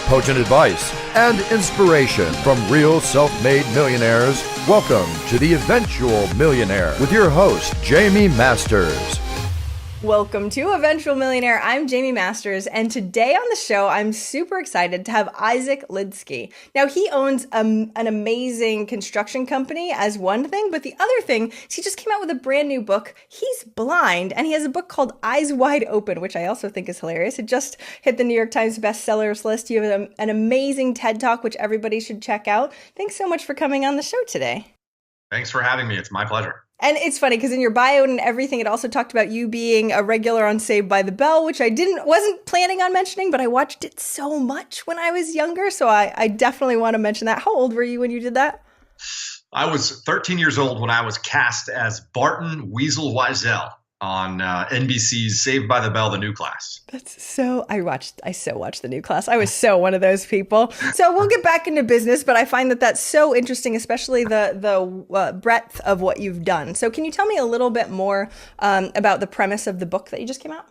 potent advice, and inspiration from real self-made millionaires. Welcome to The Eventual Millionaire with your host, Jaime Masters. Welcome to Eventual Millionaire. I'm Jaime Masters, and today on the show, I'm super excited to have Isaac Lidsky. Now, he owns an amazing construction company as one thing, but the other thing is he just came out with a brand new book. He's blind, and he has a book called Eyes Wide Open, which I also think is hilarious. It just hit the New York Times bestsellers list. You have an amazing TED Talk, which everybody should check out. Thanks so much for coming on the show today. Thanks for having me. It's my pleasure. And it's funny because in your bio and everything, it also talked about you being a regular on Saved by the Bell, which I wasn't planning on mentioning, but I watched it so much when I was younger. So I definitely want to mention that. How old were you when you did that? I was 13 years old when I was cast as Barton Weasel Wiesel on NBC's Saved by the Bell, The New Class. I so watched The New Class. I was so one of those people. So we'll get back into business, but I find that that's so interesting, especially the breadth of what you've done. So can you tell me a little bit more about the premise of the book that you just came out?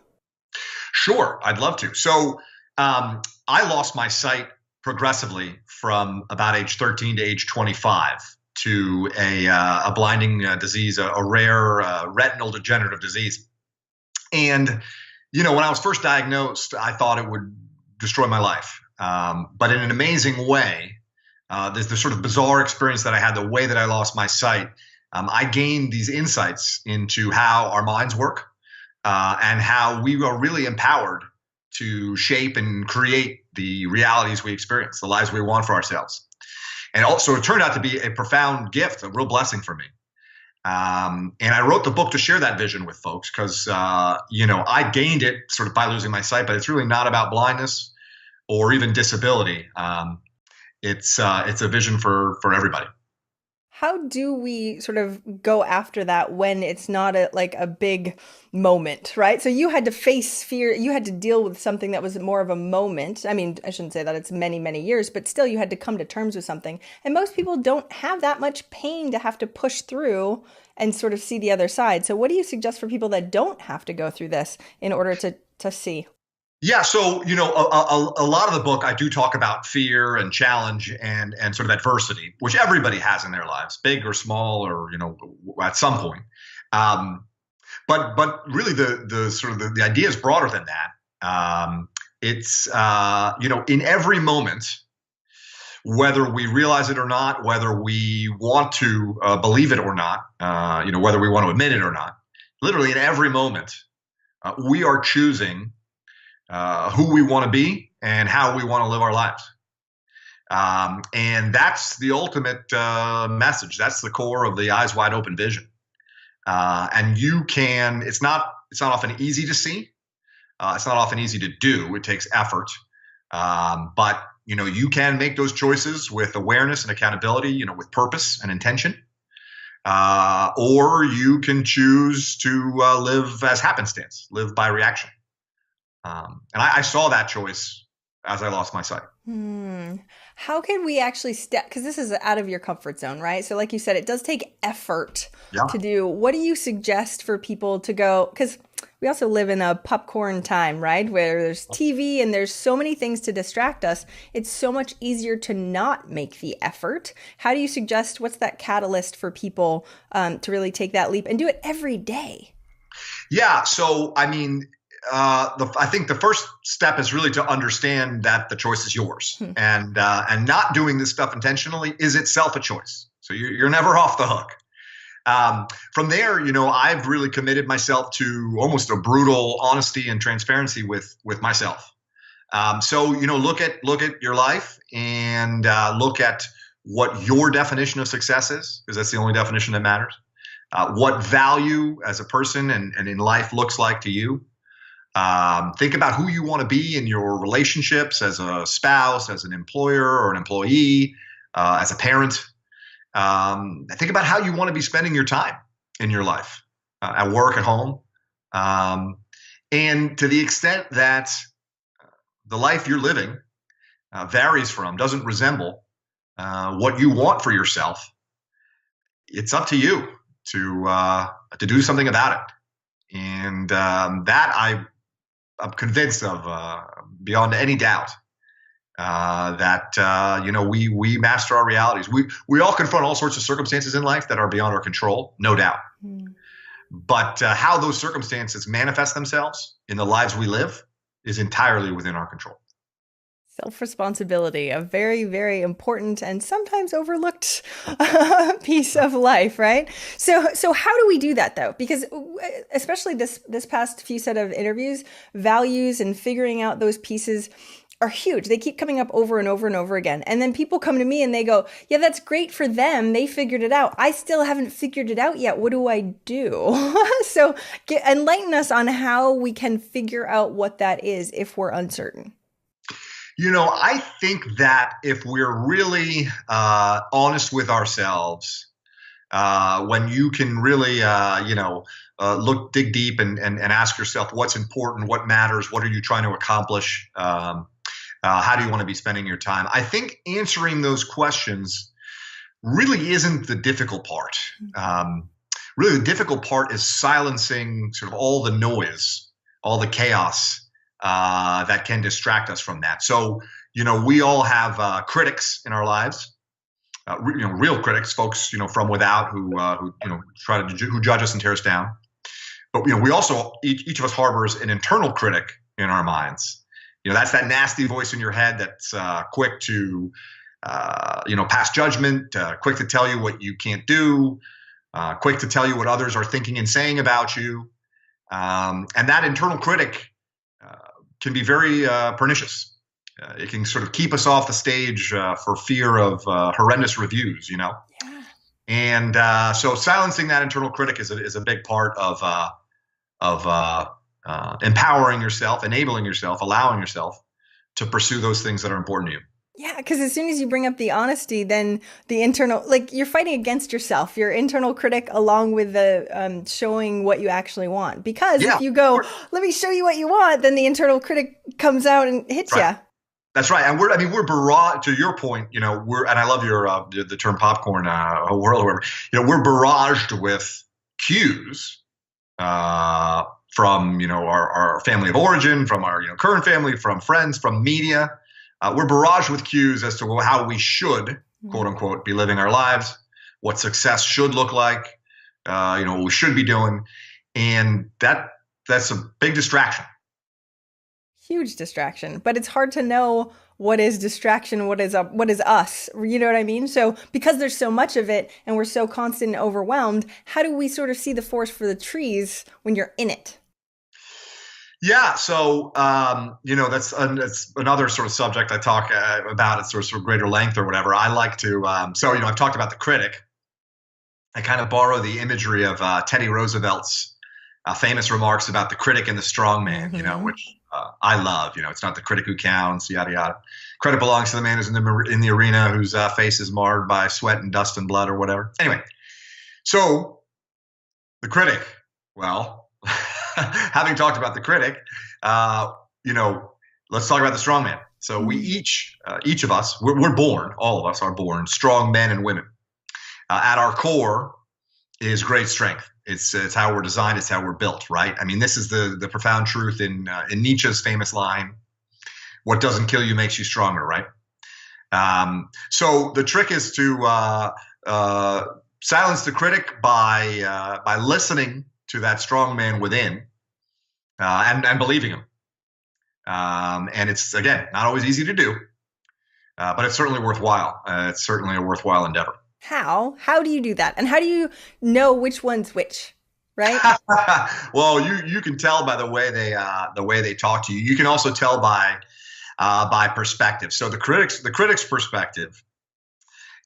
Sure, I'd love to. So I lost my sight progressively from about age 13 to age 25. To a blinding disease, a rare retinal degenerative disease. And, when I was first diagnosed, I thought it would destroy my life. But in an amazing way, there's this sort of bizarre experience that I had, the way that I lost my sight. I gained these insights into how our minds work and how we are really empowered to shape and create the realities we experience, the lives we want for ourselves. And also, it turned out to be a profound gift, a real blessing for me. And I wrote the book to share that vision with folks because, I gained it sort of by losing my sight, but it's really not about blindness or even disability. It's a vision for everybody. How do we sort of go after that when it's not a big moment, right? So you had to face fear. You had to deal with something that was more of a moment. I mean, I shouldn't say that it's many, many years, but still you had to come to terms with something. And most people don't have that much pain to have to push through and sort of see the other side. So what do you suggest for people that don't have to go through this in order to see? Yeah, so a lot of the book I do talk about fear and challenge and sort of adversity, which everybody has in their lives, big or small, or at some point. But really the sort of the idea is broader than that. It's in every moment, whether we realize it or not, whether we want to believe it or not, whether we want to admit it or not, literally in every moment, we are choosing who we want to be and how we want to live our lives. And that's the ultimate message. That's the core of the Eyes Wide Open vision. And it's not often easy to see. It's not often easy to do. It takes effort. But, you can make those choices with awareness and accountability, with purpose and intention. Or you can choose to live as happenstance, live by reaction. And I saw that choice as I lost my sight. How can we actually step, because this is out of your comfort zone, right? So like you said, it does take effort to do. What do you suggest for people to go? Because we also live in a popcorn time, right? Where there's TV and there's so many things to distract us. It's so much easier to not make the effort. How do you suggest, what's that catalyst for people to really take that leap and do it every day? Yeah. So, I mean, I think the first step is really to understand that the choice is yours, and not doing this stuff intentionally is itself a choice. So you're never off the hook. From there, I've really committed myself to almost a brutal honesty and transparency with myself. So look at your life and look at what your definition of success is, because that's the only definition that matters. What value as a person and in life looks like to you. Think about who you want to be in your relationships as a spouse, as an employer or an employee, as a parent. Think about how you want to be spending your time in your life, at work, at home. And to the extent that the life you're living varies from, doesn't resemble what you want for yourself, it's up to you to do something about it. And that I'm convinced of beyond any doubt we master our realities. We all confront all sorts of circumstances in life that are beyond our control, no doubt. But how those circumstances manifest themselves in the lives we live is entirely within our control. Self-responsibility, a very, very important and sometimes overlooked piece of life, right? So how do we do that though? Because especially this past few set of interviews, values and figuring out those pieces are huge. They keep coming up over and over and over again. And then people come to me and they go, yeah, that's great for them. They figured it out. I still haven't figured it out yet. What do I do? So enlighten us on how we can figure out what that is if we're uncertain. I think that if we're really honest with ourselves, when you can really, dig deep and ask yourself what's important, what matters, what are you trying to accomplish, how do you want to be spending your time? I think answering those questions really isn't the difficult part. Really, the difficult part is silencing sort of all the noise, all the chaos that can distract us from that. So, we all have critics in our lives, real critics, folks, from without who judge us and tear us down. But we also each of us harbors an internal critic in our minds. That's that nasty voice in your head that's quick to pass judgment, quick to tell you what you can't do, quick to tell you what others are thinking and saying about you, and that internal critic can be very pernicious. It can sort of keep us off the stage for fear of horrendous reviews, Yeah. And so silencing that internal critic is a big part of empowering yourself, enabling yourself, allowing yourself to pursue those things that are important to you. Yeah, because as soon as you bring up the honesty, then the internal, you're fighting against yourself, your internal critic, along with the showing what you actually want. Because if you go, let me show you what you want, then the internal critic comes out and hits you. That's right. And we're barraged, to your point, and I love your, the term popcorn world, or whatever, we're barraged with cues from, our family of origin, from our, current family, from friends, from media. We're barraged with cues as to how we should, quote unquote, be living our lives, what success should look like, what we should be doing. And that's a big distraction. Huge distraction, but it's hard to know what is distraction, what is us, you know what I mean? So because there's so much of it and we're so constant and overwhelmed, how do we sort of see the forest for the trees when you're in it? Yeah, so that's another sort of subject I talk about at sort of greater length or whatever. I like to. I've talked about the critic. I kind of borrow the imagery of Teddy Roosevelt's famous remarks about the critic and the strong man. Which I love. It's not the critic who counts. Yada yada. Credit belongs to the man who's in the arena, whose face is marred by sweat and dust and blood or whatever. Anyway, so the critic. Well. Having talked about the critic, let's talk about the strong man. So we each of us, we're born, all of us are born strong men and women. At our core is great strength. It's how we're designed. It's how we're built, right? I mean, this is the profound truth in Nietzsche's famous line, "What doesn't kill you makes you stronger," right? So the trick is to silence the critic by listening to that strong man within, and believing him. And it's, again, not always easy to do, but it's certainly worthwhile. It's certainly a worthwhile endeavor. How do you do that? And how do you know which one's which, right? Well, you can tell by the way they talk to you. You can also tell by perspective. So the critic's perspective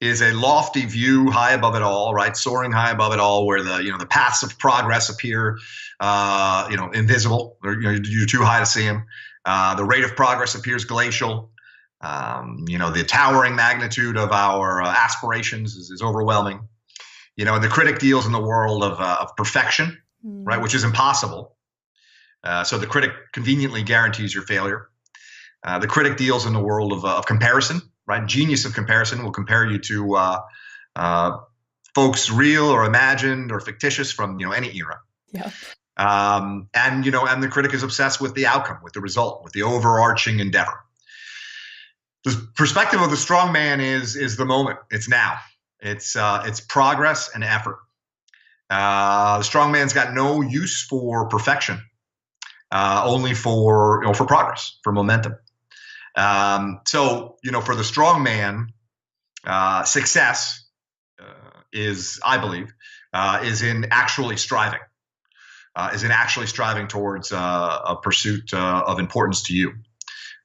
is a lofty view high above it all, right? Soaring high above it all, where the paths of progress appear, invisible. You're too high to see them. The rate of progress appears glacial. The towering magnitude of our aspirations is overwhelming. And the critic deals in the world of perfection, right? Which is impossible. So the critic conveniently guarantees your failure. The critic deals in the world of comparison. Right, genius of comparison will compare you to folks real or imagined or fictitious from any era. Yeah. And the critic is obsessed with the outcome, with the result, with the overarching endeavor. The perspective of the strong man is the moment. It's now. It's progress and effort. The strong man's got no use for perfection, only for progress, for momentum. So for the strong man, success is, I believe, is in actually striving. Towards a pursuit of importance to you,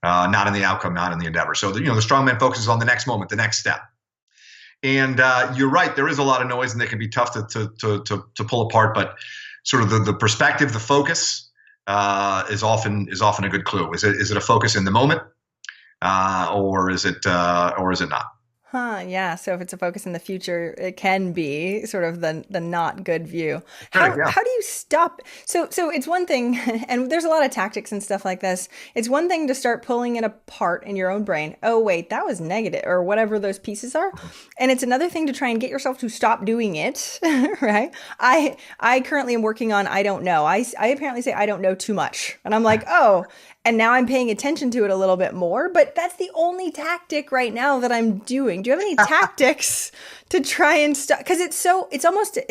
not in the outcome, not in the endeavor. So the strong man focuses on the next moment, the next step. And you're right, there is a lot of noise, and they can be tough to pull apart. But sort of the perspective, the focus is often a good clue. Is it a focus in the moment, or is it not? Yeah. So if it's a focus in the future, it can be sort of the not good view. How do you stop? So it's one thing, and there's a lot of tactics and stuff like this. It's one thing to start pulling it apart in your own brain. Oh, wait, that was negative, or whatever those pieces are. And it's another thing to try and get yourself to stop doing it, right? I currently am working on I don't know. I apparently say I don't know too much. And I'm like, oh, and now I'm paying attention to it a little bit more, but that's the only tactic right now that I'm doing. Do you have any tactics to try and stop? Because it's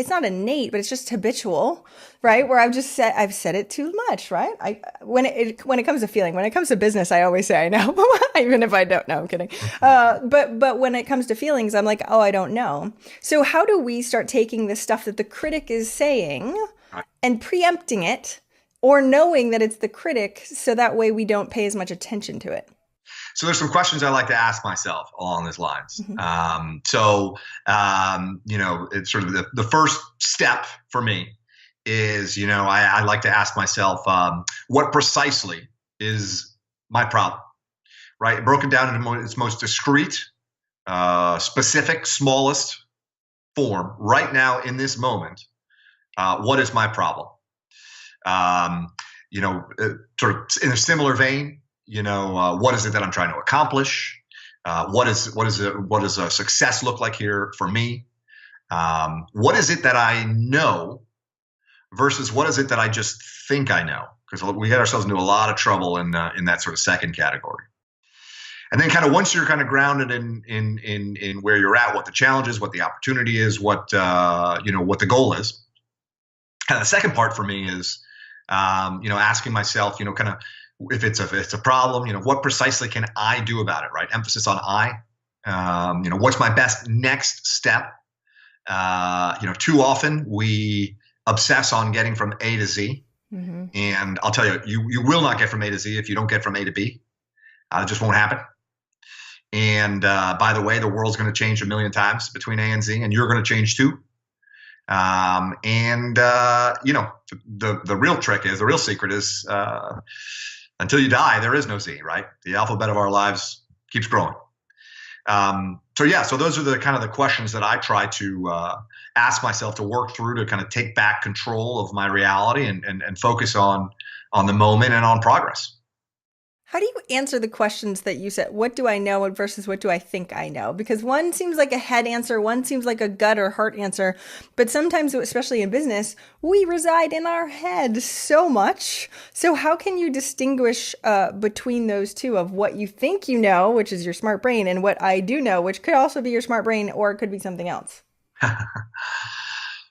not innate, but it's just habitual, right? Where I've said it too much, right? When it comes to feeling, when it comes to business, I always say I know, even if I don't know. I'm kidding. But when it comes to feelings, I'm like, oh, I don't know. So how do we start taking the stuff that the critic is saying and preempting it? Or knowing that it's the critic, so that way we don't pay as much attention to it? So there's some questions I like to ask myself along these lines. Mm-hmm. It's sort of the first step for me is, I like to ask myself, what precisely is my problem, right? Broken down into its most discrete, specific, smallest form right now in this moment. What is my problem? Sort of in a similar vein, what is it that I'm trying to accomplish? What does a success look like here for me? What is it that I know versus what is it that I just think I know? Because we get ourselves into a lot of trouble in that sort of second category. And then kind of once you're kind of grounded in where you're at, what the challenge is, what the opportunity is, what the goal is. Kind of the second part for me is, asking myself, kind of if it's a problem, what precisely can I do about it, right? Emphasis on I. What's my best next step? Too often we obsess on getting from A to Z. Mm-hmm. And I'll tell you, you will not get from A to Z if you don't get from A to B. It just won't happen. And by the way, the world's going to change a million times between A and Z, and you're going to change too. The real trick is, the real secret is, until you die, there is no Z, right? The alphabet of our lives keeps growing. So those are the kind of the questions that I try to ask myself to work through to kind of take back control of my reality and focus on the moment and on progress. How do you answer the questions that you said? What do I know versus what do I think I know? Because one seems like a head answer, one seems like a gut or heart answer. But sometimes, especially in business, we reside in our head so much. So how can you distinguish between those two of what you think you know, which is your smart brain, and what I do know, which could also be your smart brain or it could be something else?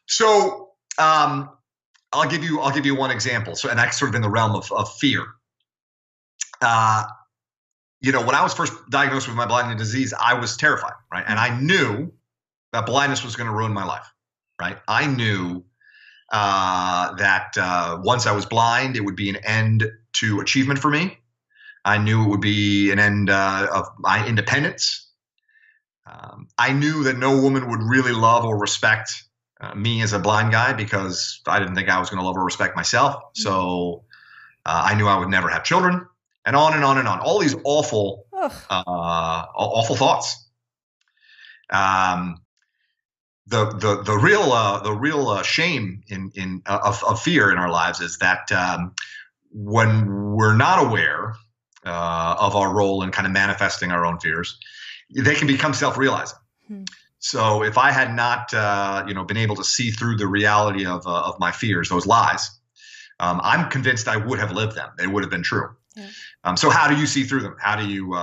So I'll give you one example. So, and that's sort of in the realm of fear. When I was first diagnosed with my blinding disease, I was terrified, right? And I knew that blindness was going to ruin my life, right? I knew that once I was blind, it would be an end to achievement for me. I knew it would be an end of my independence. I knew that no woman would really love or respect me as a blind guy because I didn't think I was going to love or respect myself. So I knew I would never have children. And on and on and on. All these awful thoughts. The real shame of fear in our lives is that when we're not aware of our role in kind of manifesting our own fears, they can become self-realizing. Hmm. So if I had not been able to see through the reality of my fears, those lies, I'm convinced I would have lived them. They would have been true. Yeah. So how do you see through them? How do you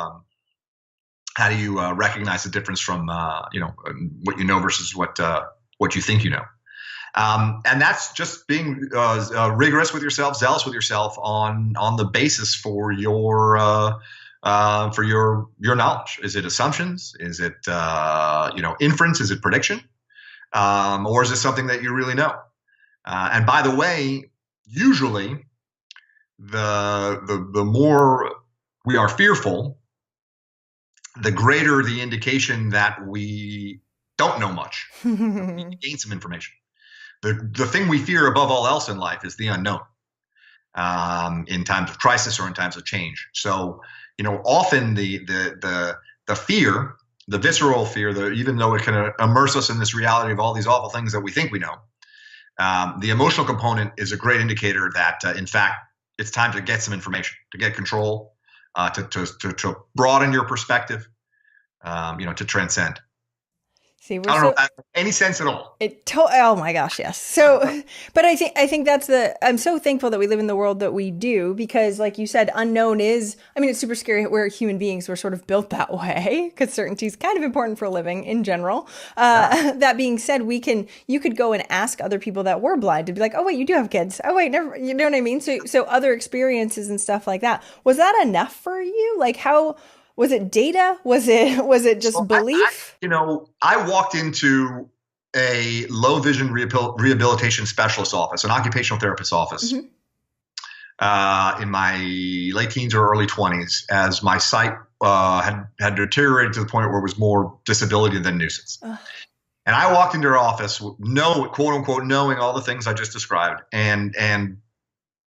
How do you recognize the difference from what you know versus what you think you know? And that's just being rigorous with yourself, zealous with yourself on the basis for your knowledge. Is it assumptions? Is it inference? Is it prediction? Or is it something that you really know? And by the way, usually the more we are fearful, the greater the indication that we don't know much. We gain some information. The thing we fear above all else in life is the unknown, in times of crisis or in times of change. So, often the fear, the visceral fear, even though it can immerse us in this reality of all these awful things that we think we know, the emotional component is a great indicator that, in fact, it's time to get some information, to get control, to broaden your perspective, to transcend. See, I don't know any sense at all. Oh my gosh, yes. So, but I think I'm so thankful that we live in the world that we do, because like you said, unknown is, it's super scary. We're human beings. We're sort of built that way because certainty is kind of important for a living in general. That being said, you could go and ask other people that were blind to be like, oh wait, you do have kids. Oh wait, never, you know what I mean? So other experiences and stuff like that. Was that enough for you? Like how, was it data? Was it just belief? I walked into a low vision rehabilitation specialist office, an occupational therapist's office, in my late teens or early 20s, as my sight had deteriorated to the point where it was more disability than nuisance. And I walked into her office, quote unquote, knowing all the things I just described, and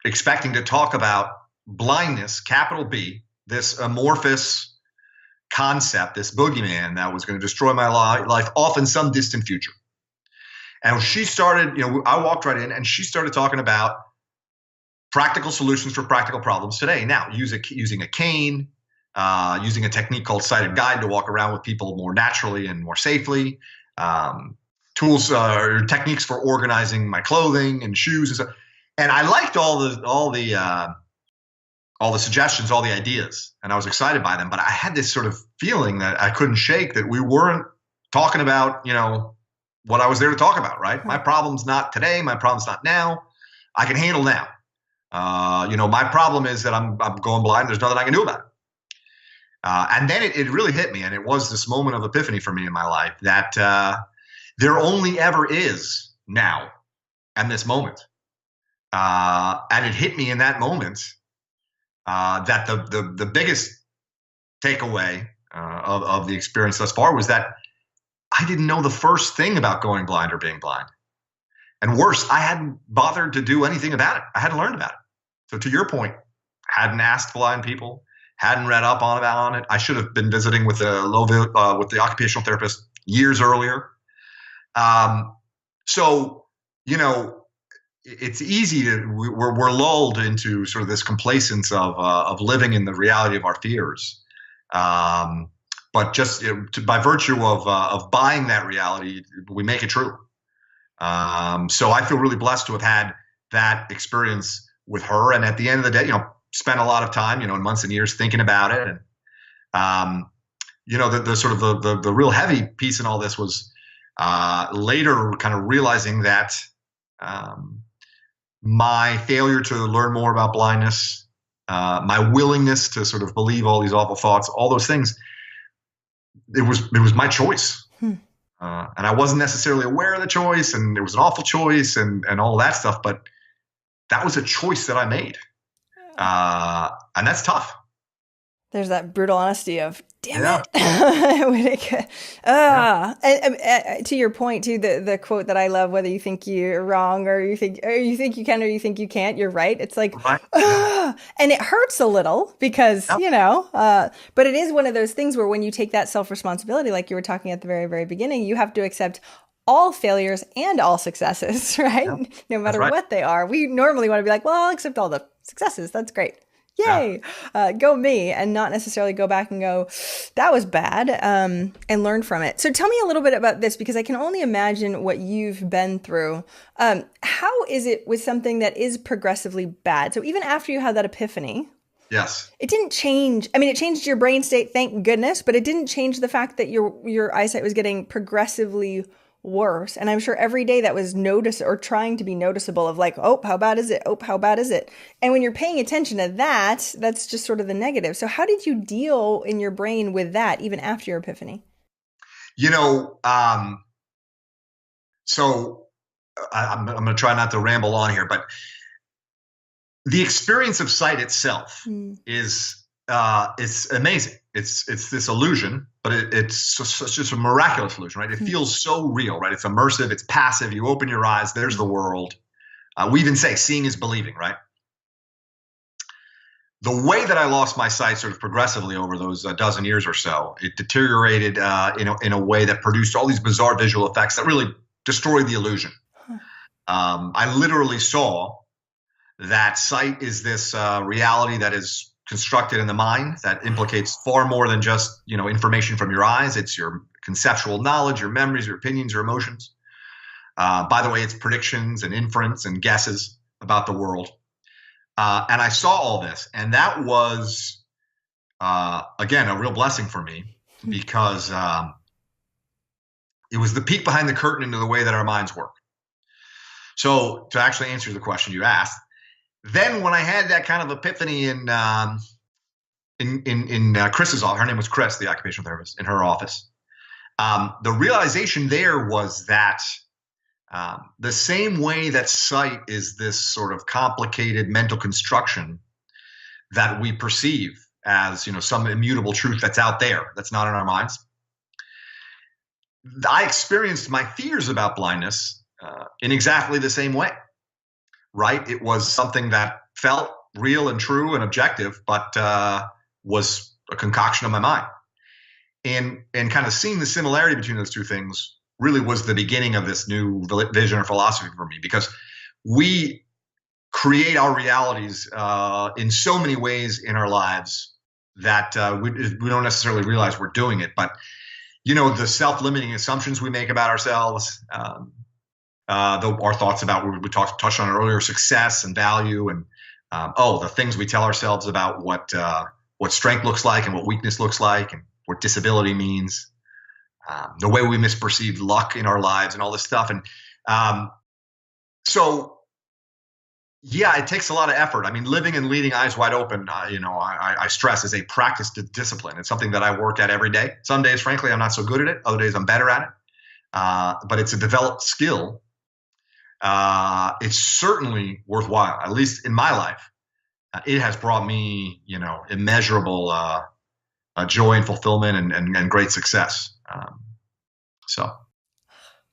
expecting to talk about blindness, capital B, this amorphous concept, this boogeyman that was going to destroy my life off in some distant future. And she started, I walked right in and she started talking about practical solutions for practical problems today. Now, using a cane, using a technique called sighted guide to walk around with people more naturally and more safely, tools or techniques for organizing my clothing and shoes and stuff. And I liked all the suggestions, all the ideas, and I was excited by them. But I had this sort of feeling that I couldn't shake, that we weren't talking about, what I was there to talk about, right? My problem's not today. My problem's not now. I can handle now. My problem is that I'm going blind. There's nothing I can do about it. And then it really hit me, and it was this moment of epiphany for me in my life that there only ever is now and this moment. And it hit me in that moment that the biggest takeaway of the experience thus far was that I didn't know the first thing about going blind or being blind. And worse, I hadn't bothered to do anything about it. I hadn't learned about it. So to your point, hadn't asked blind people, hadn't read up on it. I should have been visiting with the occupational therapist years earlier. It's easy we're lulled into sort of this complacence of living in the reality of our fears. But just by virtue of buying that reality, we make it true. So I feel really blessed to have had that experience with her. And at the end of the day, spent a lot of time, in months and years thinking about it. And, the sort of the real heavy piece in all this was later kind of realizing that my failure to learn more about blindness, my willingness to sort of believe all these awful thoughts, all those things, it was my choice. And I wasn't necessarily aware of the choice, and it was an awful choice and all that stuff, but that was a choice that I made. And that's tough. There's that brutal honesty of, damn it. And to your point too, the quote that I love, whether you think you're wrong or you think you can or you think you can't, you're right. It's like, and it hurts a little because, but it is one of those things where when you take that self-responsibility, like you were talking at the very, very beginning, you have to accept all failures and all successes, right? Yeah, no matter what they are. We normally want to be like, well, I'll accept all the successes. That's great. Yay, go me, and not necessarily go back and go, that was bad, and learn from it. So tell me a little bit about this, because I can only imagine what you've been through. How is it with something that is progressively bad? So even after you had that epiphany, Yes. It didn't change. I mean, it changed your brain state, thank goodness, but it didn't change the fact that your eyesight was getting progressively worse. And I'm sure every day that was notice or trying to be noticeable of like, oh, how bad is it? Oh, how bad is it? And when you're paying attention to that, that's just sort of the negative. So how did you deal in your brain with that even after your epiphany? You know, so I'm going to try not to ramble on here, but the experience of sight itself is it's amazing. It's this illusion, but it's just a miraculous illusion, right? It feels so real, right? It's immersive. It's passive. You open your eyes. There's the world. We even say seeing is believing, right? The way that I lost my sight sort of progressively over those dozen years or so, it deteriorated in a way that produced all these bizarre visual effects that really destroyed the illusion. I literally saw that sight is this reality that is constructed in the mind that implicates far more than just information from your eyes. It's your conceptual knowledge, your memories, your opinions, your emotions. By the way, it's predictions and inference and guesses about the world. And I saw all this, and that was, again, a real blessing for me because it was the peek behind the curtain into the way that our minds work. So to actually answer the question you asked, then when I had that kind of epiphany in Chris's office, her name was Chris, the occupational therapist, in her office, the realization there was that the same way that sight is this sort of complicated mental construction that we perceive as, some immutable truth that's out there, that's not in our minds. I experienced my fears about blindness in exactly the same way, right? It was something that felt real and true and objective, but was a concoction of my mind. And kind of seeing the similarity between those two things really was the beginning of this new vision or philosophy for me, because we create our realities in so many ways in our lives that we don't necessarily realize we're doing it. But, the self-limiting assumptions we make about ourselves, our thoughts about, we touched on it earlier, success and value, and the things we tell ourselves about what strength looks like and what weakness looks like and what disability means, the way we misperceive luck in our lives and all this stuff. And it takes a lot of effort. I mean, living and leading eyes wide open, I stress, is a practice discipline. It's something that I work at every day. Some days, frankly, I'm not so good at it. Other days, I'm better at it. But it's a developed skill. It's certainly worthwhile, at least in my life. It has brought me, immeasurable joy and fulfillment and great success.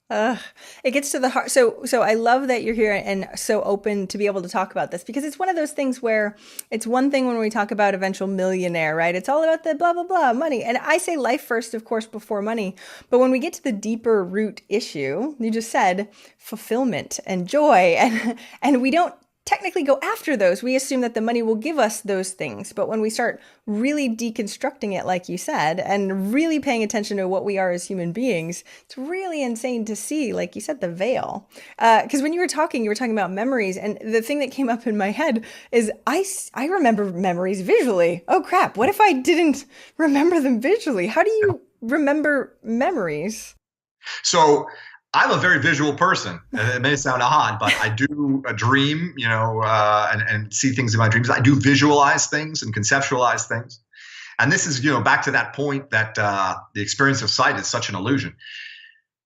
It gets to the heart. So I love that you're here and so open to be able to talk about this, because it's one of those things where it's one thing when we talk about eventual millionaire, right? It's all about the blah, blah, blah, money. And I say life first, of course, before money. But when we get to the deeper root issue, you just said fulfillment and joy, and we don't technically go after those. We assume that the money will give us those things. But when we start really deconstructing it, like you said, and really paying attention to what we are as human beings, it's really insane to see, like you said, the veil. Because when you were talking about memories, and the thing that came up in my head is I remember memories visually. Oh crap, what if I didn't remember them visually? How do you remember memories? So I'm a very visual person. It may sound odd, but I do dream, and see things in my dreams. I do visualize things and conceptualize things. And this is, back to that point that the experience of sight is such an illusion.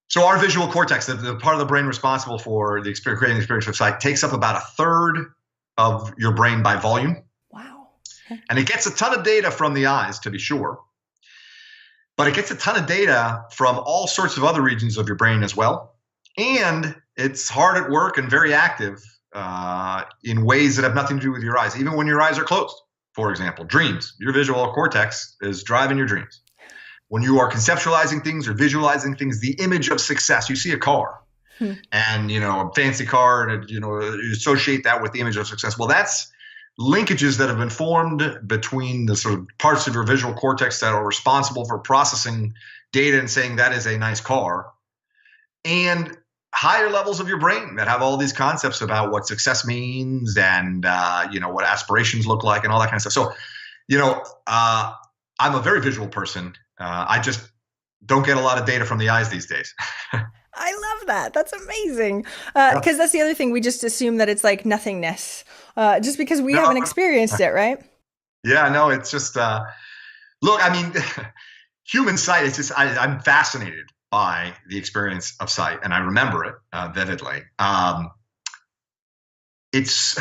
So our visual cortex, the part of the brain responsible for creating the experience of sight, takes up about a third of your brain by volume. Wow. And it gets a ton of data from the eyes, to be sure. But it gets a ton of data from all sorts of other regions of your brain as well. And it's hard at work and very active in ways that have nothing to do with your eyes, even when your eyes are closed. For example, dreams. Your visual cortex is driving your dreams. When you are conceptualizing things or visualizing things, the image of success, you see a car and, a fancy car, and, you associate that with the image of success. Well, that's linkages that have been formed between the sort of parts of your visual cortex that are responsible for processing data and saying that is a nice car, and higher levels of your brain that have all these concepts about what success means and what aspirations look like and all that kind of stuff. So, I'm a very visual person. I just don't get a lot of data from the eyes these days. I love that. That's amazing. Because that's the other thing. We just assume that it's like nothingness, just because we haven't experienced it, right? Yeah, no, it's just, look, I mean, human sight, it's just, I'm fascinated by the experience of sight, and I remember it vividly. It's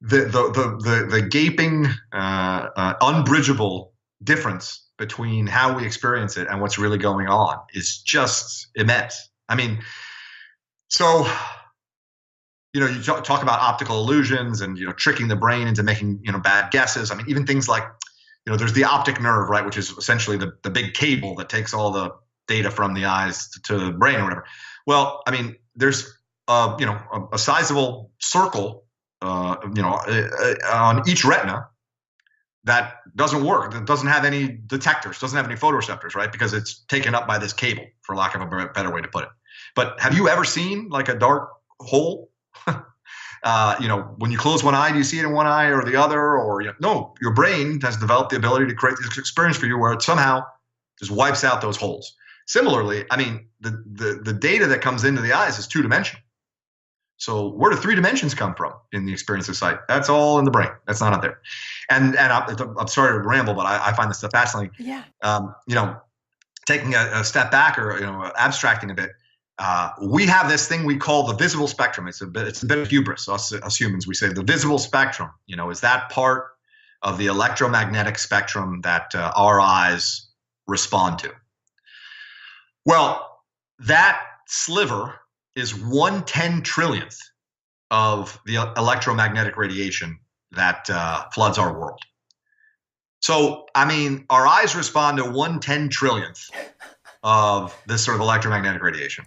the gaping, unbridgeable difference between how we experience it and what's really going on is just immense. I mean, so, you talk about optical illusions and, tricking the brain into making, bad guesses. I mean, even things like, there's the optic nerve, right, which is essentially the big cable that takes all the data from the eyes to the brain or whatever. Well, I mean, there's, a sizable circle, on each retina that doesn't work. That doesn't have any detectors, doesn't have any photoreceptors, right? Because it's taken up by this cable, for lack of a better way to put it. But have you ever seen like a dark hole? When you close one eye, do you see it in one eye or the other? Or no, your brain has developed the ability to create this experience for you where it somehow just wipes out those holes. Similarly, I mean, the data that comes into the eyes is two-dimensional. So where do three dimensions come from in the experience of sight? That's all in the brain. That's not out there. And I'm sorry to ramble, but I find this stuff fascinating. Yeah. Taking a step back or abstracting a bit, we have this thing we call the visible spectrum. It's a bit of hubris. Us humans, we say the visible spectrum. Is that part of the electromagnetic spectrum that our eyes respond to? Well, that sliver is 1/10 trillionth of the electromagnetic radiation that floods our world. So, I mean, our eyes respond to 1/10 trillionth of this sort of electromagnetic radiation,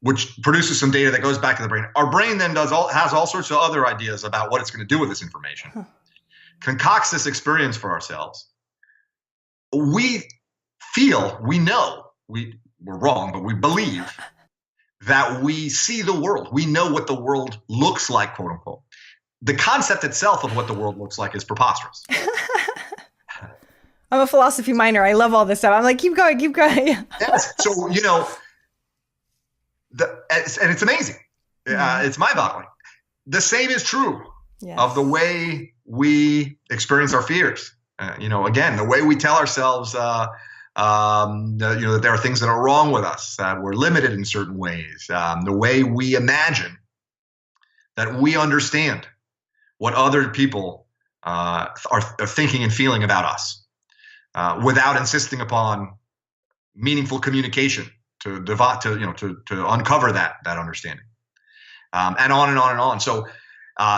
which produces some data that goes back to the brain. Our brain then has all sorts of other ideas about what it's going to do with this information, concocts this experience for ourselves. We know, we're wrong, but we believe that we see the world. We know what the world looks like, quote unquote. The concept itself of what the world looks like is preposterous. I'm a philosophy minor. I love all this stuff. I'm like, keep going. Yes. So, and it's amazing. It's mind-boggling. The same is true of the way we experience our fears. Again, the way we tell ourselves, that there are things that are wrong with us, that we're limited in certain ways, the way we imagine that we understand what other people are thinking and feeling about us, without insisting upon meaningful communication to uncover that understanding, and on and on and on. So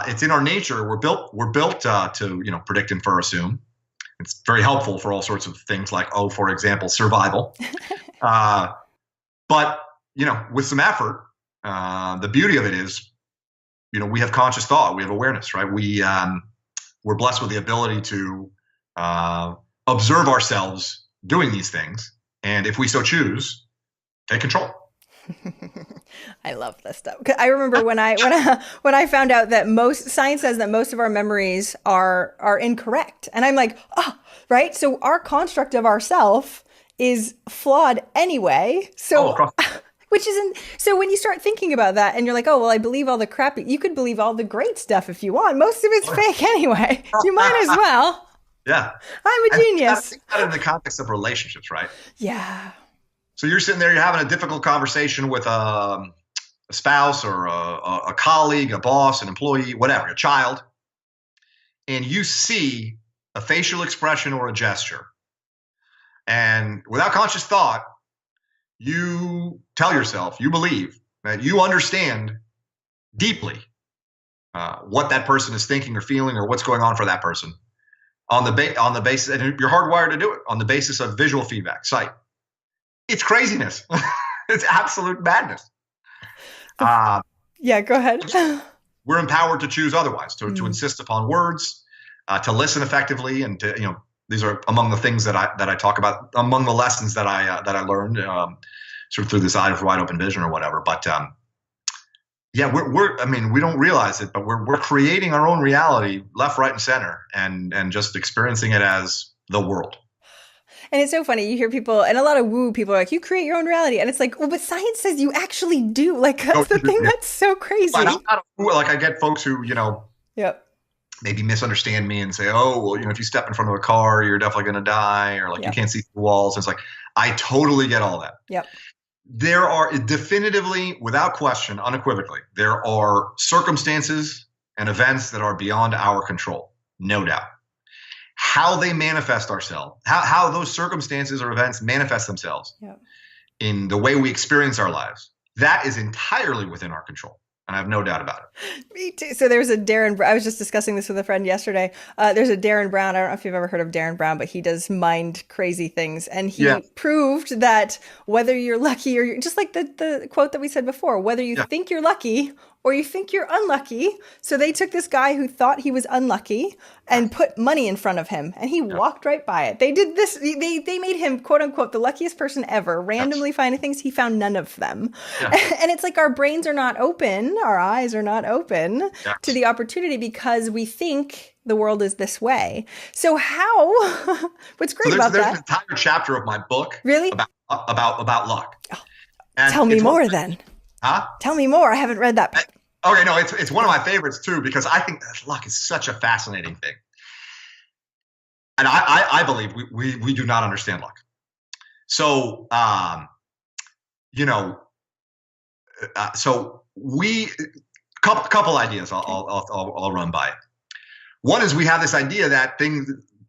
it's in our nature. We're built to predict, infer, assume. It's very helpful for all sorts of things like, for example, survival. But, with some effort, the beauty of it is, we have conscious thought, we have awareness, right? We're blessed with the ability to observe ourselves doing these things. And if we so choose, take control. I love this stuff. I remember when I found out that science says that most of our memories are incorrect, and I'm like, right. So our construct of ourself is flawed anyway. So, which isn't. So when you start thinking about that, and you're like, I believe all the crap. You could believe all the great stuff if you want. Most of it's fake anyway. You might as well. Yeah, I'm a genius. Think about it in the context of relationships, right? Yeah. So you're sitting there, you're having a difficult conversation with a spouse or a colleague, a boss, an employee, whatever, a child, and you see a facial expression or a gesture. And without conscious thought, you tell yourself, you believe that you understand deeply what that person is thinking or feeling or what's going on for that person on the basis, and you're hardwired to do it on the basis of visual feedback, sight. It's craziness. It's absolute madness. Yeah, go ahead. We're empowered to choose otherwise, to insist upon words, to listen effectively, and these are among the things that I talk about, among the lessons that I learned. sort of through this eye of wide open vision or whatever. But yeah, I mean, we don't realize it, but we're creating our own reality left, right, and center, and just experiencing it as the world. And it's so funny. You hear people, and a lot of woo people are like, you create your own reality. And it's like, well, but science says you actually do. Like, that's the thing that's so crazy. Like, I get folks who, yep. maybe misunderstand me and say, oh, well, if you step in front of a car, you're definitely going to die, or like, you can't see through walls. And it's like, I totally get all that. Yep. There are definitively, without question, unequivocally, there are circumstances and events that are beyond our control, no doubt. How they manifest ourselves, how those circumstances or events manifest themselves in the way we experience our lives, that is entirely within our control. And I have no doubt about it. Me too. So there's a I was just discussing this with a friend yesterday. There's a Darren Brown. I don't know if you've ever heard of Darren Brown, but he does mind crazy things. And he proved that whether you're lucky or just like the quote that we said before, whether you think you're lucky or you think you're unlucky. So they took this guy who thought he was unlucky and put money in front of him, and he walked right by it. They did this. They made him, quote unquote, the luckiest person ever, randomly finding things. He found none of them. And it's like our brains are not open. Our eyes are not open to the opportunity because we think the world is this way. So how, what's great about that? There's an entire chapter of my book really about luck. Oh, tell me more then. Huh? Tell me more. I haven't read that. Okay, no, it's one of my favorites too, because I think that luck is such a fascinating thing. And I believe we do not understand luck. So, so couple ideas I'll run by. One is we have this idea that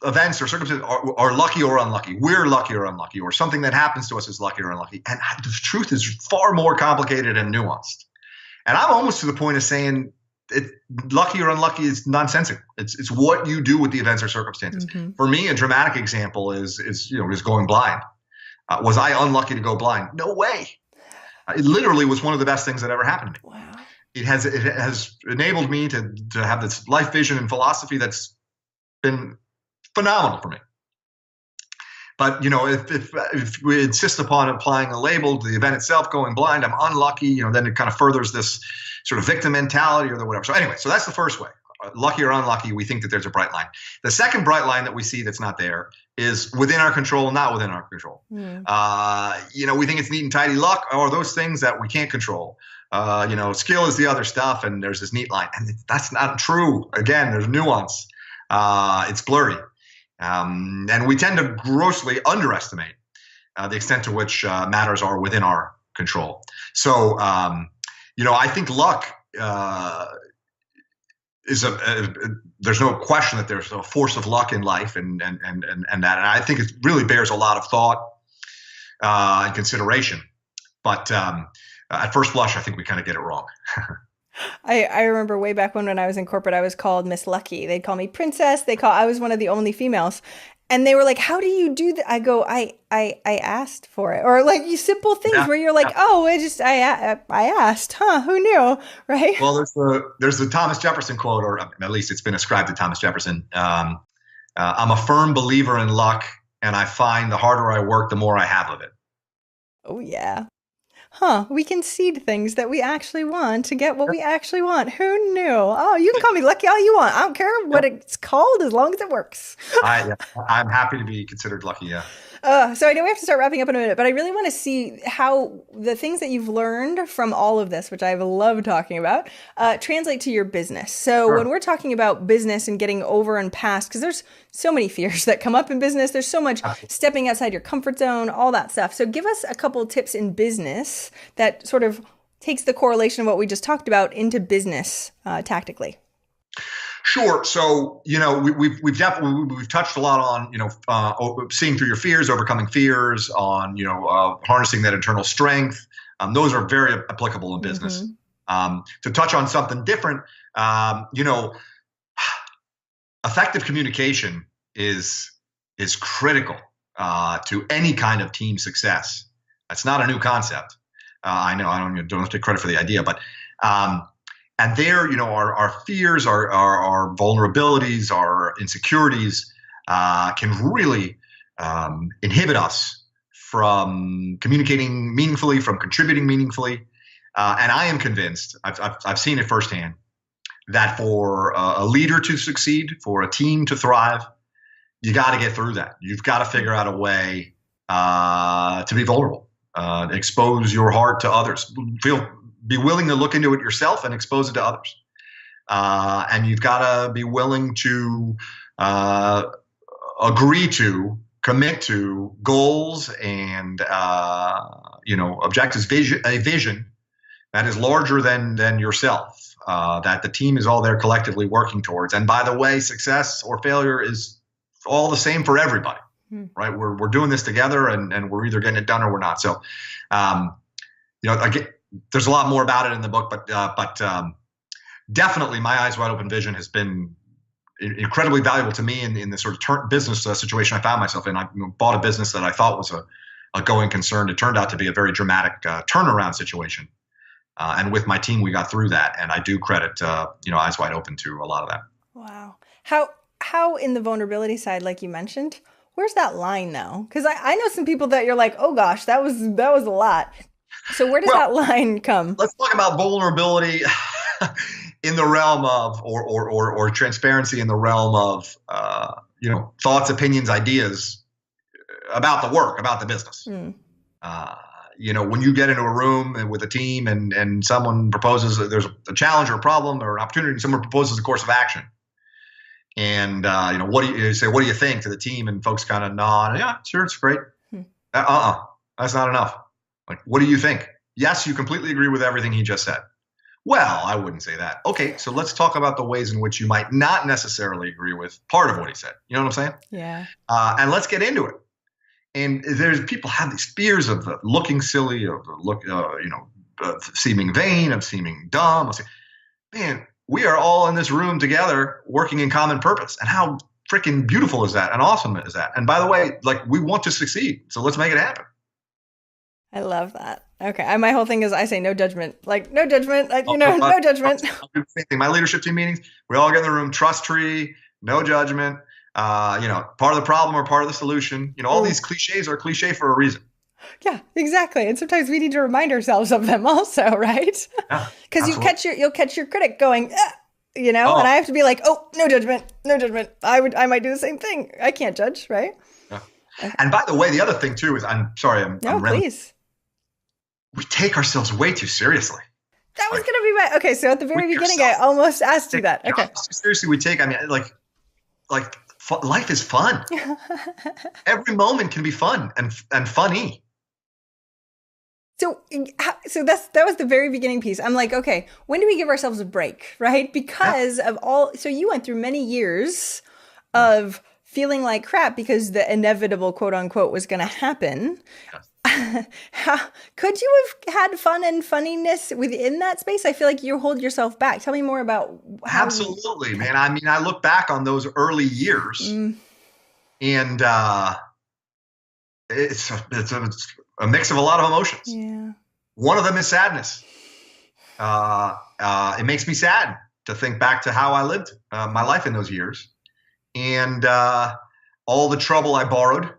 events or circumstances are lucky or unlucky. We're lucky or unlucky, or something that happens to us is lucky or unlucky. And the truth is far more complicated and nuanced. And I'm almost to the point of saying lucky or unlucky is nonsensical. It's what you do with the events or circumstances. Mm-hmm. For me, a dramatic example is going blind. Was I unlucky to go blind? No way. It literally was one of the best things that ever happened to me. Wow. It has enabled me to have this life vision and philosophy that's been phenomenal for me. But if we insist upon applying a label to the event itself, going blind, I'm unlucky, then it kind of furthers this sort of victim mentality or whatever. So anyway, so that's the first way. Lucky or unlucky, we think that there's a bright line. The second bright line that we see that's not there is within our control, not within our control. Mm. We think it's neat and tidy. Luck are those things that we can't control. Skill is the other stuff, and there's this neat line. And that's not true. Again, there's nuance. It's blurry. And we tend to grossly underestimate the extent to which matters are within our control. So, I think luck is there's no question that there's a force of luck in life and that. And I think it really bears a lot of thought and consideration. But at first blush, I think we kind of get it wrong. I remember way back when I was in corporate, I was called Miss Lucky. They'd call me Princess. I was one of the only females. And they were like, how do you do that? I go, I asked for it. Or like simple things where you're like, oh, I asked, who knew? Right. Well, there's the Thomas Jefferson quote, or at least it's been ascribed to Thomas Jefferson. I'm a firm believer in luck, and I find the harder I work, the more I have of it. Oh, yeah. We can seed things that we actually want to get what we actually want. Who knew? Oh, you can call me lucky all you want. I don't care what it's called as long as it works. I'm happy to be considered lucky, yeah. So I know we have to start wrapping up in a minute, but I really want to see how the things that you've learned from all of this, which I've loved talking about, translate to your business. So when we're talking about business and getting over and past, because there's so many fears that come up in business. There's so much stepping outside your comfort zone, all that stuff. So give us a couple tips in business that sort of takes the correlation of what we just talked about into business tactically. Sure. So, we've definitely touched a lot on, seeing through your fears, overcoming fears, on, harnessing that internal strength. Those are very applicable in business. Mm-hmm. To touch on something different, effective communication is critical to any kind of team success. That's not a new concept. I know I don't take credit for the idea, but and there, our fears, our vulnerabilities, our insecurities can really inhibit us from communicating meaningfully, from contributing meaningfully. And I am convinced, I've seen it firsthand, that for a leader to succeed, for a team to thrive, you got to get through that. You've got to figure out a way to be vulnerable, expose your heart to others, be willing to look into it yourself and expose it to others. And you've got to be willing to agree to, commit to goals and objectives, a vision that is larger than yourself, that the team is all there collectively working towards. And by the way, success or failure is all the same for everybody, right? We're doing this together, and we're either getting it done or we're not. So, again, there's a lot more about it in the book, but definitely my eyes wide open vision has been incredibly valuable to me in the sort of business situation I found myself in. I bought a business that I thought was a going concern. It turned out to be a very dramatic turnaround situation. And with my team, we got through that. And I do credit, eyes wide open to a lot of that. Wow. How in the vulnerability side, like you mentioned, where's that line now? Because I know some people that you're like, oh gosh, that was a lot. So where does that line come? Let's talk about vulnerability in the realm of, or transparency in the realm of, thoughts, opinions, ideas about the work, about the business. When you get into a room with a team and someone proposes there's a challenge or a problem or an opportunity, someone proposes a course of action. And, what do you say? What do you think to the team? And folks kind of nod. Yeah, sure. It's great. That's not enough. Like, what do you think? Yes, you completely agree with everything he just said. Well, I wouldn't say that. Okay, so let's talk about the ways in which you might not necessarily agree with part of what he said. You know what I'm saying? Yeah. And let's get into it. And there's people have these fears of looking silly, of seeming vain, of seeming dumb. Man, we are all in this room together working in common purpose. And how freaking beautiful is that? And awesome is that? And by the way, like, we want to succeed. So let's make it happen. I love that. Okay. And my whole thing is I say no judgment, like no judgment, no judgment. Same thing. My leadership team meetings, we all get in the room, trust tree, no judgment, part of the problem or part of the solution. All these cliches are cliche for a reason. Yeah, exactly. And sometimes we need to remind ourselves of them also, right? Because you'll catch your critic going, and I have to be like, oh, no judgment. I might do the same thing. I can't judge, right? Yeah. Okay. And by the way, the other thing too is, I'm sorry, I'm please. We take ourselves way too seriously. That was going to be my, okay. So at the very beginning, I almost asked you that. Okay. Seriously, we take, life is fun. Every moment can be fun and funny. So that was the very beginning piece. I'm like, okay, when do we give ourselves a break, right? Because of so you went through many years of feeling like crap because the inevitable quote unquote was going to happen. Yes. Could you have had fun and funniness within that space? I feel like you hold yourself back. Tell me more about how. Absolutely, man. I mean, I look back on those early years and it's a mix of a lot of emotions. Yeah. One of them is sadness. It makes me sad to think back to how I lived my life in those years and all the trouble I borrowed.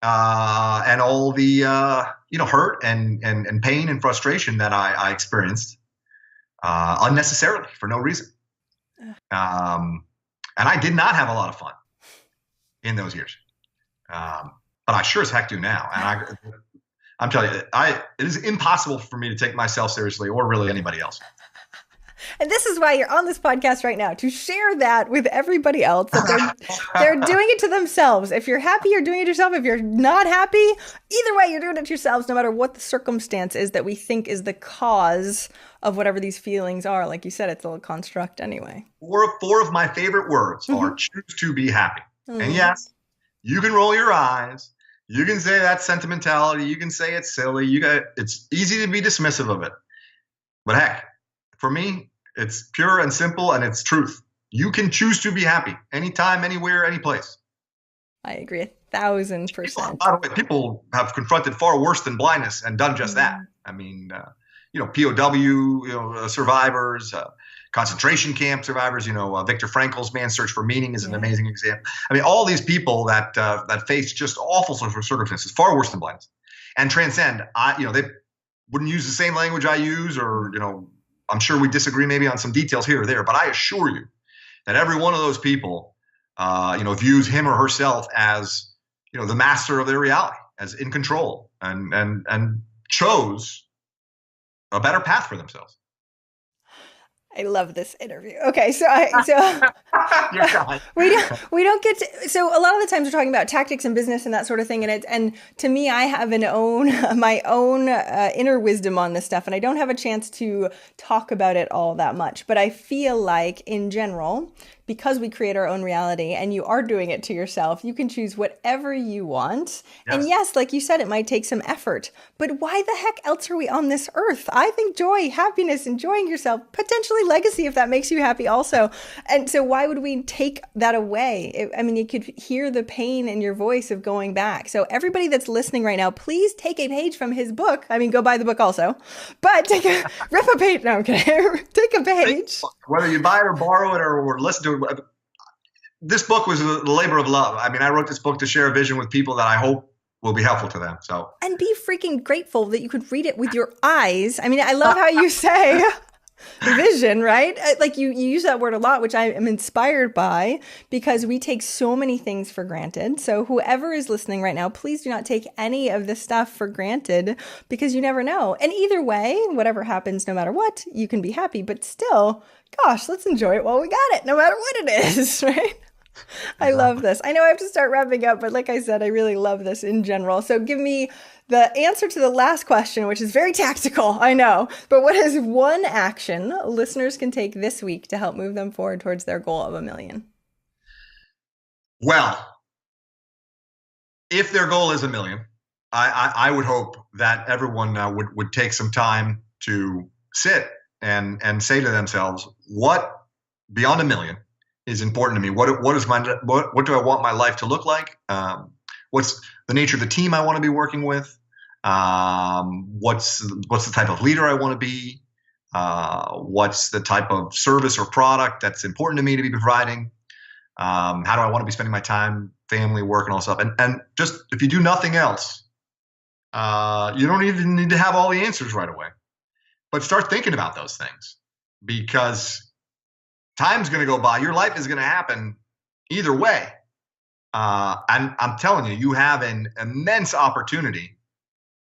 And all the hurt and pain and frustration that I experienced unnecessarily for no reason. And I did not have a lot of fun in those years, but I sure as heck do now. And I'm telling you, it is impossible for me to take myself seriously or really anybody else. And this is why you're on this podcast right now, to share that with everybody else, that they're doing it to themselves. If you're happy, you're doing it yourself. If you're not happy, either way, you're doing it to yourselves, no matter what the circumstance is that we think is the cause of whatever these feelings are. Like you said, it's a construct anyway. Four of my favorite words are choose to be happy. And yes, you can roll your eyes. You can say that's sentimentality. You can say it's silly. It's easy to be dismissive of it. But heck, for me, it's pure and simple, and it's truth. You can choose to be happy anytime, anywhere, any place. I agree 1,000%. By the way, people have confronted far worse than blindness and done just that. I mean, POW, survivors, concentration camp survivors. Viktor Frankl's Man's Search for Meaning is an amazing example. I mean, all these people that face just awful circumstances, far worse than blindness, and transcend. They wouldn't use the same language I use, or I'm sure we disagree maybe on some details here or there, but I assure you that every one of those people, views him or herself as, the master of their reality, as in control, and chose a better path for themselves. I love this interview. Okay, so we don't get to. So a lot of the times we're talking about tactics and business and that sort of thing, and to me, I have my own inner wisdom on this stuff, and I don't have a chance to talk about it all that much. But I feel like in general, because we create our own reality and you are doing it to yourself, you can choose whatever you want. Yes. And yes, like you said, it might take some effort, but why the heck else are we on this earth? I think joy, happiness, enjoying yourself, potentially legacy if that makes you happy also. And so why would we take that away? You could hear the pain in your voice of going back. So everybody that's listening right now, please take a page from his book. Go buy the book also, but rip a page. No, I'm kidding. Take a page. Whether you buy it or borrow it or listen to it. This book was a labor of love. I wrote this book to share a vision with people that I hope will be helpful to them. So, and be freaking grateful that you could read it with your eyes. I love how you say vision, right? Like you use that word a lot, which I am inspired by, because we take so many things for granted. So whoever is listening right now, please do not take any of this stuff for granted, because you never know. And either way, whatever happens, no matter what, you can be happy, but still, gosh, let's enjoy it while we got it, no matter what it is, right? I love this. I know I have to start wrapping up, but like I said, I really love this in general. So give me the answer to the last question, which is very tactical, I know, but what is one action listeners can take this week to help move them forward towards their goal of 1 million? Well, if their goal is 1 million, I would hope that everyone would take some time to sit and say to themselves, what beyond 1 million is important to me? What do I want my life to look like? What's the nature of the team I want to be working with? What's the type of leader I want to be? What's the type of service or product that's important to me to be providing? How do I want to be spending my time, family, work, and all stuff? And just if you do nothing else, you don't even need to have all the answers right away, but start thinking about those things, because time's going to go by. Your life is going to happen either way. And I'm telling you, you have an immense opportunity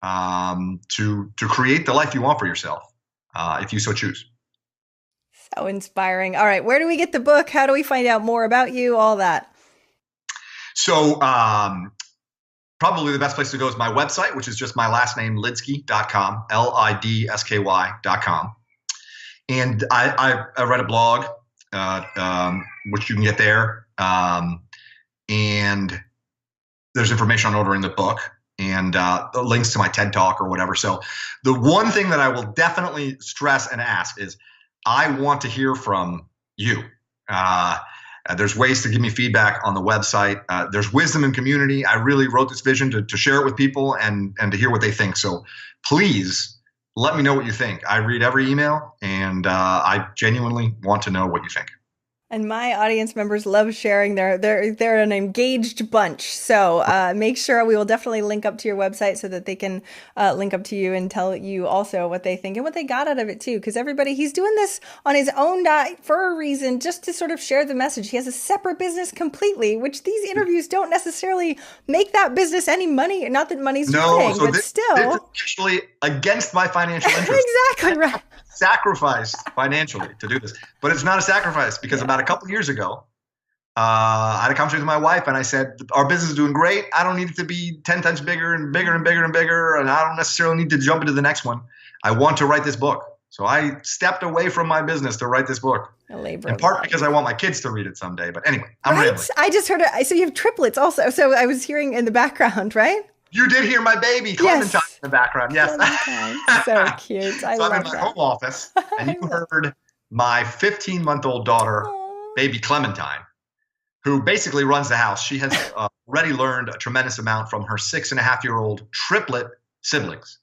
to create the life you want for yourself, if you so choose. So inspiring. All right. Where do we get the book? How do we find out more about you? All that. So probably the best place to go is my website, which is just my last name, lidsky.com, lidsky.com. And I write a blog, which you can get there. And there's information on ordering the book and links to my TED Talk or whatever. So the one thing that I will definitely stress and ask is I want to hear from you. There's ways to give me feedback on the website. There's wisdom in community. I really wrote this vision to share it with people and to hear what they think. So please let me know what you think. I read every email, and I genuinely want to know what you think. And my audience members love sharing. They're an engaged bunch. So make sure we will definitely link up to your website so that they can link up to you and tell you also what they think and what they got out of it too. Because he's doing this on his own for a reason, just to sort of share the message. He has a separate business completely, which these interviews don't necessarily make that business any money. Not that money's thing, but still. This is actually against my financial interest. Exactly right. Sacrificed financially to do this, but it's not a sacrifice, because about a couple of years ago, I had a conversation with my wife and I said, our business is doing great. I don't need it to be 10 times bigger and bigger and bigger and bigger. And I don't necessarily need to jump into the next one. I want to write this book. So I stepped away from my business to write this book. In part because I want my kids to read it someday. But anyway, I'm rambling. I just heard it. So you have triplets also. So I was hearing in the background, right? You did hear my baby, Clementine, in the background. Yes. So cute. I love I'm in my home office, and you heard my 15-month-old daughter, baby Clementine, who basically runs the house. She has already learned a tremendous amount from her 6.5-year-old triplet siblings.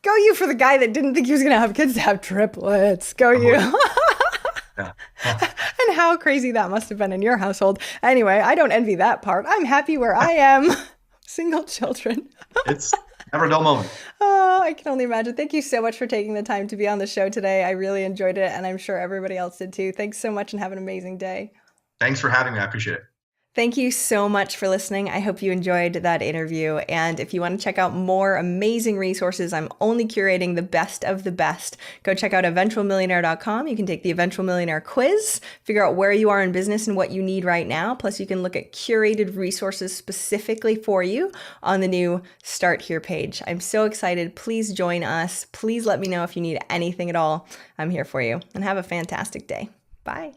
Go you for the guy that didn't think he was going to have kids to have triplets. Go you. Yeah. And how crazy that must have been in your household. Anyway, I don't envy that part. I'm happy where I am. Single children. It's never a dull moment. Oh, I can only imagine. Thank you so much for taking the time to be on the show today. I really enjoyed it, and I'm sure everybody else did too. Thanks so much and have an amazing day. Thanks for having me. I appreciate it. Thank you so much for listening. I hope you enjoyed that interview. And if you want to check out more amazing resources, I'm only curating the best of the best. Go check out eventualmillionaire.com. You can take the Eventual Millionaire quiz, figure out where you are in business and what you need right now. Plus, you can look at curated resources specifically for you on the new Start Here page. I'm so excited. Please join us. Please let me know if you need anything at all. I'm here for you. And have a fantastic day. Bye.